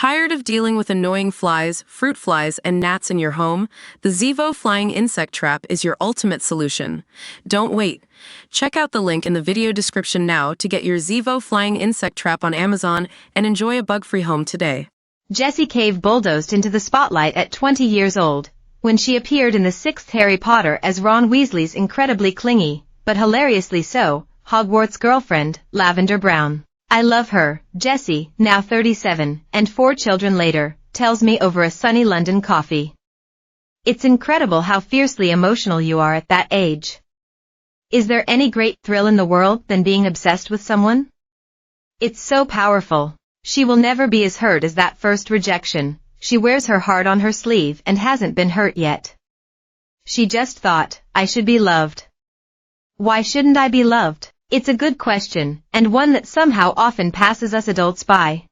Tired of dealing with annoying flies, fruit flies, and gnats in your home? The Zevo Flying Insect Trap is your ultimate solution. Don't wait. Check out the link in the video description now to get your Zevo Flying Insect Trap on Amazon and enjoy a bug-free home today. Jessie Cave bulldozed into the spotlight at 20 years old, when she appeared in the sixth Harry Potter as Ron Weasley's incredibly clingy, but hilariously so, Hogwarts girlfriend, Lavender Brown. I love her, Jessie, now 37, and 4 children later, tells me over a sunny London coffee. It's incredible how fiercely emotional you are at that age. Is there any great thrill in the world than being obsessed with someone? It's so powerful. She will never be as hurt as that first rejection. She wears her heart on her sleeve and hasn't been hurt yet. She just thought, I should be loved. Why shouldn't I be loved? It's a good question, and one that somehow often passes us adults by.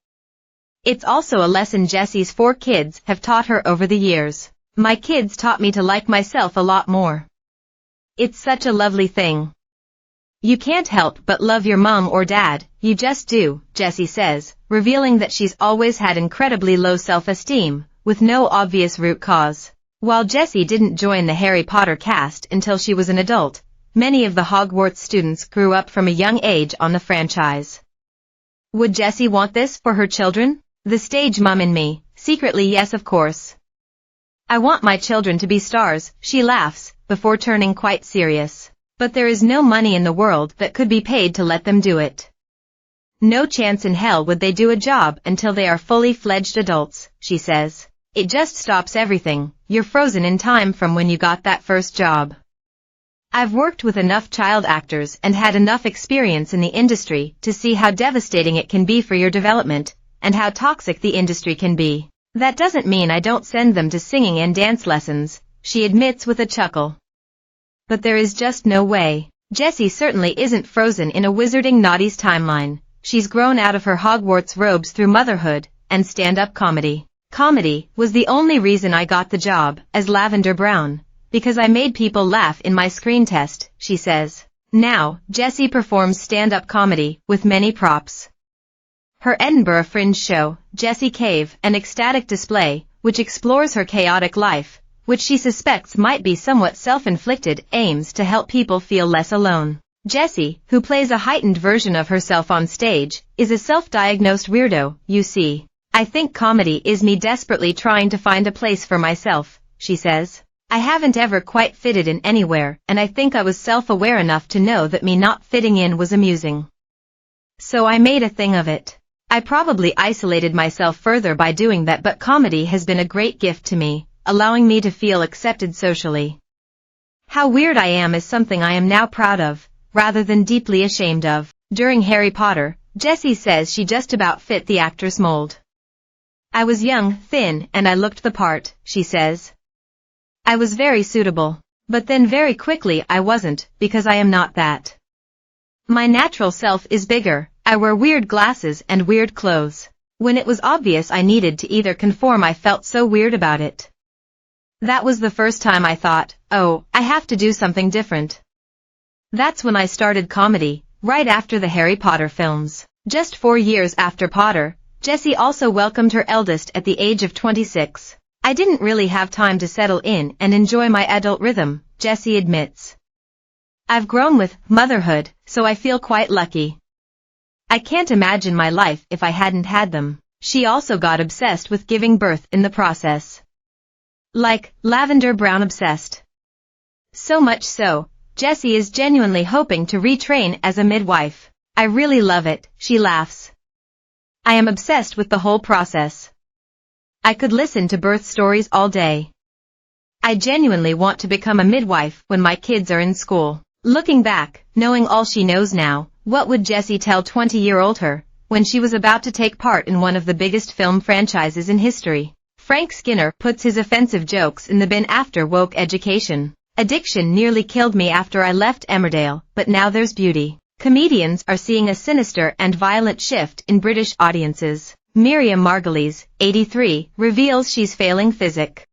It's also a lesson Jessie's 4 kids have taught her over the years. My kids taught me to like myself a lot more. It's such a lovely thing. You can't help but love your mom or dad, you just do, Jessie says, revealing that she's always had incredibly low self-esteem, with no obvious root cause. While Jessie didn't join the Harry Potter cast until she was an adult, many of the Hogwarts students grew up from a young age on the franchise. Would Jessie want this for her children? The stage mum in me, secretly yes of course. I want my children to be stars, she laughs, before turning quite serious. But there is no money in the world that could be paid to let them do it. No chance in hell would they do a job until they are fully fledged adults, she says. It just stops everything. You're frozen in time from when you got that first job. I've worked with enough child actors and had enough experience in the industry to see how devastating it can be for your development, and how toxic the industry can be. That doesn't mean I don't send them to singing and dance lessons, she admits with a chuckle. But there is just no way. Jessie certainly isn't frozen in a Wizarding Naughties timeline. She's grown out of her Hogwarts robes through motherhood and stand-up comedy. Comedy was the only reason I got the job as Lavender Brown. Because I made people laugh in my screen test, she says. Now, Jessie performs stand-up comedy with many props. Her Edinburgh Fringe show, Jessie Cave, an ecstatic display, which explores her chaotic life, which she suspects might be somewhat self-inflicted, aims to help people feel less alone. Jessie, who plays a heightened version of herself on stage, is a self-diagnosed weirdo, you see. I think comedy is me desperately trying to find a place for myself, she says. I haven't ever quite fitted in anywhere, and I think I was self-aware enough to know that me not fitting in was amusing. So I made a thing of it. I probably isolated myself further by doing that, but comedy has been a great gift to me, allowing me to feel accepted socially. How weird I am is something I am now proud of, rather than deeply ashamed of. During Harry Potter, Jessie says she just about fit the actor's mold. I was young, thin, and I looked the part, she says. I was very suitable. But then very quickly I wasn't, because I am not that. My natural self is bigger. I wear weird glasses and weird clothes. When it was obvious I needed to either conform, I felt so weird about it. That was the first time I thought, oh, I have to do something different. That's when I started comedy, right after the Harry Potter films. Just 4 years after Potter, Jessie also welcomed her eldest at the age of 26. I didn't really have time to settle in and enjoy my adult rhythm, Jessie admits. I've grown with motherhood, so I feel quite lucky. I can't imagine my life if I hadn't had them. She also got obsessed with giving birth in the process. Like, Lavender Brown obsessed. So much so, Jessie is genuinely hoping to retrain as a midwife. I really love it, she laughs. I am obsessed with the whole process. I could listen to birth stories all day. I genuinely want to become a midwife when my kids are in school. Looking back, knowing all she knows now, what would Jessie tell 20-year-old her, when she was about to take part in one of the biggest film franchises in history? Frank Skinner puts his offensive jokes in the bin after woke education. Addiction nearly killed me after I left Emmerdale, but now there's beauty. Comedians are seeing a sinister and violent shift in British audiences. Miriam Margolyes, 83, reveals she's failing physics.